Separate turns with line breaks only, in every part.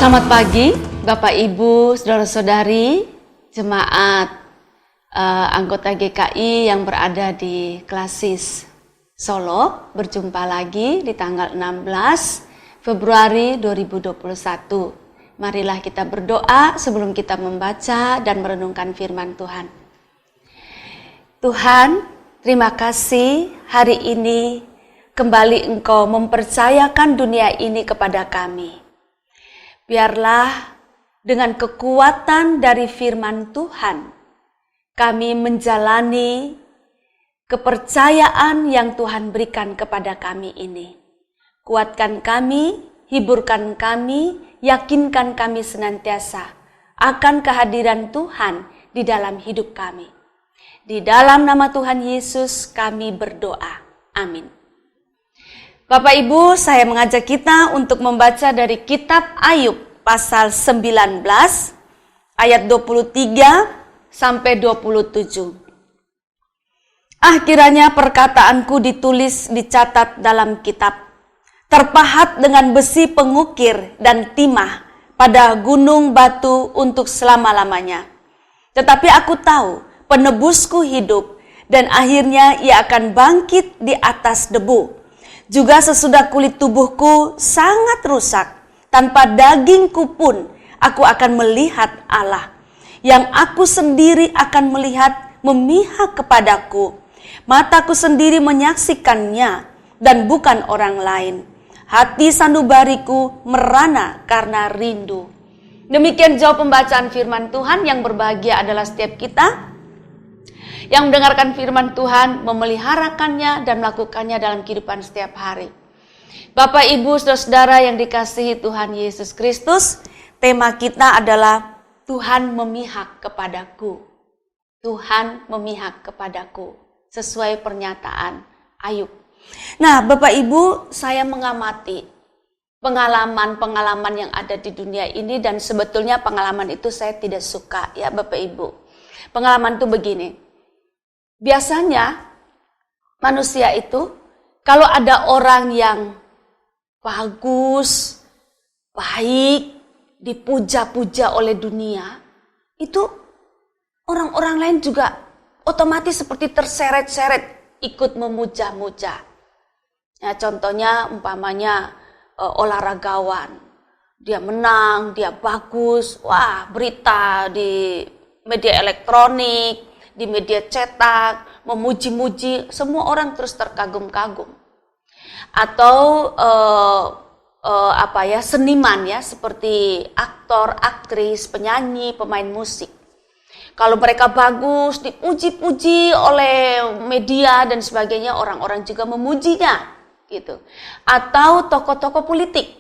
Selamat pagi, Bapak Ibu, Saudara-saudari, jemaat anggota GKI yang berada di Klasis Solo. Berjumpa lagi di tanggal 16 Februari 2021. Marilah kita berdoa sebelum kita membaca dan merenungkan firman Tuhan. Tuhan, terima kasih hari ini kembali Engkau mempercayakan dunia ini kepada kami. Biarlah dengan kekuatan dari firman Tuhan, kami menjalani kepercayaan yang Tuhan berikan kepada kami ini. Kuatkan kami, hiburkan kami, yakinkan kami senantiasa akan kehadiran Tuhan di dalam hidup kami. Di dalam nama Tuhan Yesus kami berdoa. Amin. Bapak Ibu, saya mengajak kita untuk membaca dari kitab Ayub pasal 19 ayat 23 sampai 27. Kiranya perkataanku ditulis, dicatat dalam kitab, terpahat dengan besi pengukir dan timah pada gunung batu untuk selama-lamanya. Tetapi aku tahu penebusku hidup dan akhirnya ia akan bangkit di atas debu. Juga sesudah kulit tubuhku sangat rusak, tanpa dagingku pun aku akan melihat Allah. Yang aku sendiri akan melihat memihak kepadaku. Mataku sendiri menyaksikannya dan bukan orang lain. Hati sanubariku merana karena rindu. Demikian jauh pembacaan firman Tuhan. Yang berbahagia adalah setiap kita yang mendengarkan firman Tuhan, memeliharakannya dan melakukannya dalam kehidupan setiap hari. Bapak, Ibu, Saudara-saudara yang dikasihi Tuhan Yesus Kristus, tema kita adalah Tuhan memihak kepadaku. Tuhan memihak kepadaku, sesuai pernyataan Ayub. Nah, Bapak Ibu, saya mengamati pengalaman-pengalaman yang ada di dunia ini, dan sebetulnya pengalaman itu saya tidak suka, ya Bapak Ibu. Pengalaman itu begini. Biasanya manusia itu kalau ada orang yang bagus, baik, dipuja-puja oleh dunia, itu orang-orang lain juga otomatis seperti terseret-seret ikut memuja-muja. Ya, contohnya umpamanya olahragawan, dia menang, dia bagus, wah berita di media elektronik, di media cetak, memuji-muji, semua orang terus terkagum-kagum. Atau seniman ya, seperti aktor, aktris, penyanyi, pemain musik. Kalau mereka bagus, dipuji-puji oleh media dan sebagainya, orang-orang juga memujinya, gitu. Atau tokoh-tokoh politik,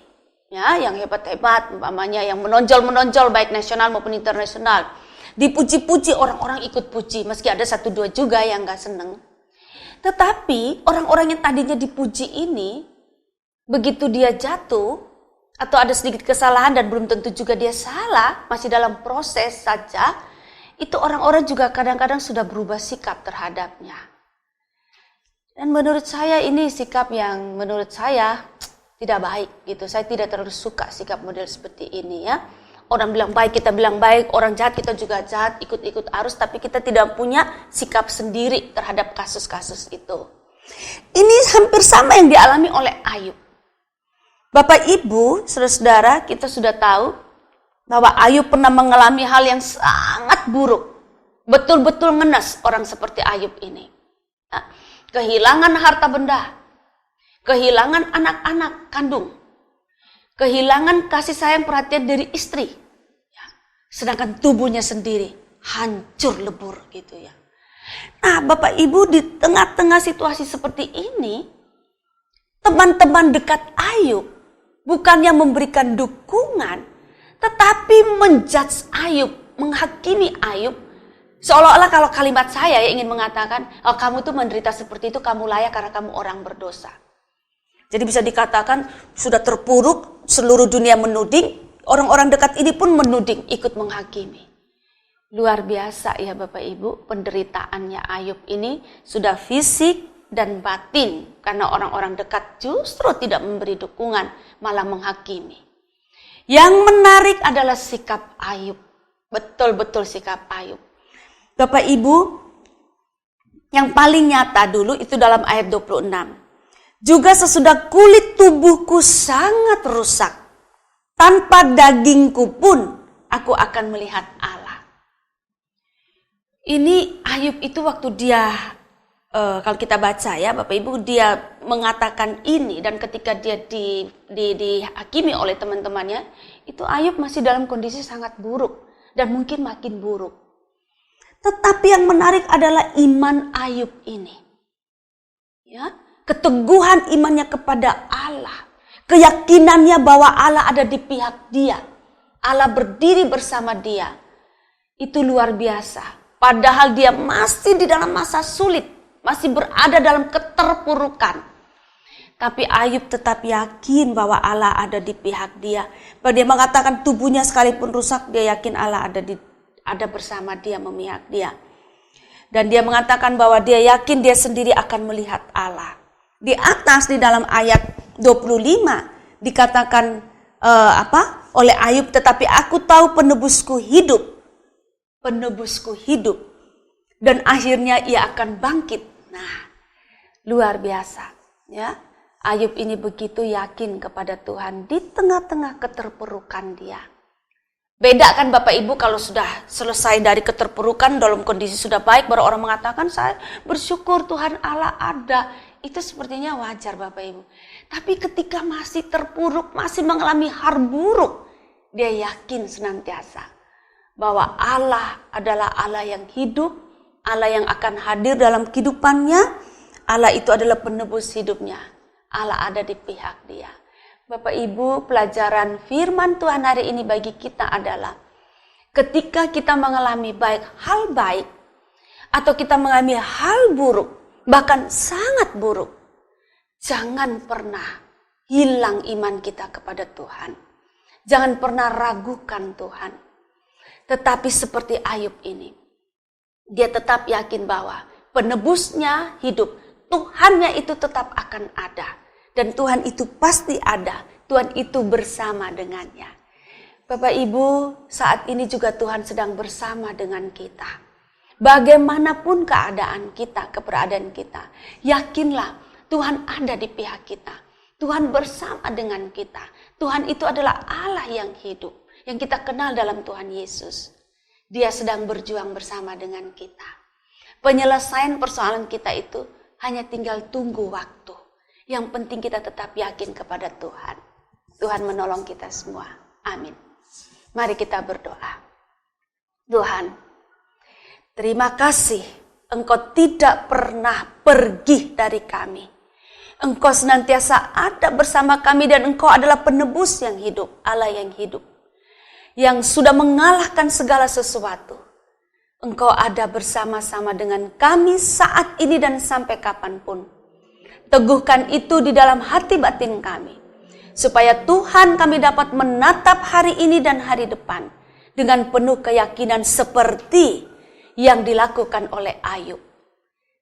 ya, yang hebat-hebat, umpamanya yang menonjol-menonjol baik nasional maupun internasional. Dipuji-puji, orang-orang ikut puji, meski ada 1-2 juga yang gak seneng. Tetapi orang-orang yang tadinya dipuji ini, begitu dia jatuh, atau ada sedikit kesalahan dan belum tentu juga dia salah, masih dalam proses saja, itu orang-orang juga kadang-kadang sudah berubah sikap terhadapnya. Dan menurut saya ini sikap yang menurut saya tidak baik gitu. Saya tidak terlalu suka sikap model seperti ini ya. Orang bilang baik, kita bilang baik. Orang jahat, kita juga jahat. Ikut-ikut arus, tapi kita tidak punya sikap sendiri terhadap kasus-kasus itu. Ini hampir sama yang dialami oleh Ayub. Bapak, Ibu, saudara-saudara, kita sudah tahu bahwa Ayub pernah mengalami hal yang sangat buruk. Betul-betul ngenes orang seperti Ayub ini. Nah, kehilangan harta benda. Kehilangan anak-anak kandung. Kehilangan kasih sayang perhatian dari istri. Ya, sedangkan tubuhnya sendiri hancur lebur gitu ya. Nah, Bapak Ibu, di tengah-tengah situasi seperti ini, teman-teman dekat Ayub bukannya memberikan dukungan, tetapi menjudge Ayub, menghakimi Ayub. Seolah-olah kalau kalimat saya ingin mengatakan, oh, kamu tuh menderita seperti itu, kamu layak karena kamu orang berdosa. Jadi bisa dikatakan sudah terpuruk, seluruh dunia menuding, orang-orang dekat ini pun menuding, ikut menghakimi. Luar biasa ya Bapak Ibu, penderitaannya Ayub ini sudah fisik dan batin, karena orang-orang dekat justru tidak memberi dukungan, malah menghakimi. Yang menarik adalah sikap Ayub. Betul-betul sikap Ayub. Bapak Ibu, yang paling nyata dulu itu dalam ayat 26. Juga sesudah kulit tubuhku sangat rusak, tanpa dagingku pun aku akan melihat Allah. Ini Ayub itu waktu dia, kalau kita baca ya Bapak Ibu, dia mengatakan ini, dan ketika dia dihakimi oleh teman-temannya, itu Ayub masih dalam kondisi sangat buruk dan mungkin makin buruk. Tetapi yang menarik adalah iman Ayub ini. Ya, keteguhan imannya kepada Allah, keyakinannya bahwa Allah ada di pihak dia, Allah berdiri bersama dia. Itu luar biasa. Padahal dia masih di dalam masa sulit, masih berada dalam keterpurukan. Tapi Ayub tetap yakin bahwa Allah ada di pihak dia. Bahwa dia mengatakan tubuhnya sekalipun rusak, dia yakin Allah ada bersama dia, memihak dia. Dan dia mengatakan bahwa dia yakin dia sendiri akan melihat Allah. Di atas di dalam ayat 25 dikatakan oleh Ayub, tetapi aku tahu penebusku hidup. Penebusku hidup. Dan akhirnya ia akan bangkit. Nah, luar biasa. Ya, Ayub ini begitu yakin kepada Tuhan di tengah-tengah keterpurukan dia. Beda kan Bapak Ibu kalau sudah selesai dari keterpurukan, dalam kondisi sudah baik, baru orang mengatakan saya bersyukur Tuhan Allah ada. Itu sepertinya wajar Bapak Ibu. Tapi ketika masih terpuruk, masih mengalami hal buruk, dia yakin senantiasa bahwa Allah adalah Allah yang hidup, Allah yang akan hadir dalam kehidupannya, Allah itu adalah penebus hidupnya, Allah ada di pihak dia. Bapak Ibu, pelajaran firman Tuhan hari ini bagi kita adalah ketika kita mengalami hal baik atau kita mengalami hal buruk, bahkan sangat buruk, jangan pernah hilang iman kita kepada Tuhan. Jangan pernah ragukan Tuhan. Tetapi seperti Ayub ini, dia tetap yakin bahwa penebusnya hidup, Tuhannya itu tetap akan ada. Dan Tuhan itu pasti ada. Tuhan itu bersama dengannya. Bapak Ibu, saat ini juga Tuhan sedang bersama dengan kita. Bagaimanapun keadaan kita, keberadaan kita, yakinlah Tuhan ada di pihak kita. Tuhan bersama dengan kita. Tuhan itu adalah Allah yang hidup, yang kita kenal dalam Tuhan Yesus. Dia sedang berjuang bersama dengan kita. Penyelesaian persoalan kita itu hanya tinggal tunggu waktu. Yang penting kita tetap yakin kepada Tuhan. Tuhan menolong kita semua. Amin. Mari kita berdoa. Tuhan, terima kasih Engkau tidak pernah pergi dari kami. Engkau senantiasa ada bersama kami dan Engkau adalah penebus yang hidup, Allah yang hidup. Yang sudah mengalahkan segala sesuatu. Engkau ada bersama-sama dengan kami saat ini dan sampai kapanpun. Teguhkan itu di dalam hati batin kami. Supaya Tuhan kami dapat menatap hari ini dan hari depan. Dengan penuh keyakinan seperti yang dilakukan oleh Ayub.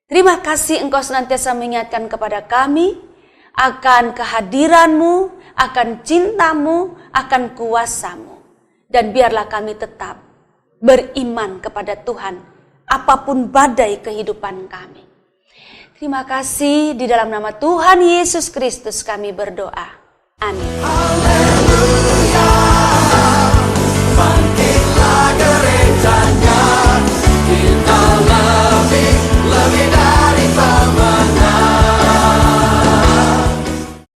Terima kasih Engkau senantiasa mengingatkan kepada kami. Akan kehadiran-Mu, akan cinta-Mu, akan kuasa-Mu. Dan biarlah kami tetap beriman kepada Tuhan. Apapun badai kehidupan kami. Terima kasih, di dalam nama Tuhan Yesus Kristus kami berdoa. Amin.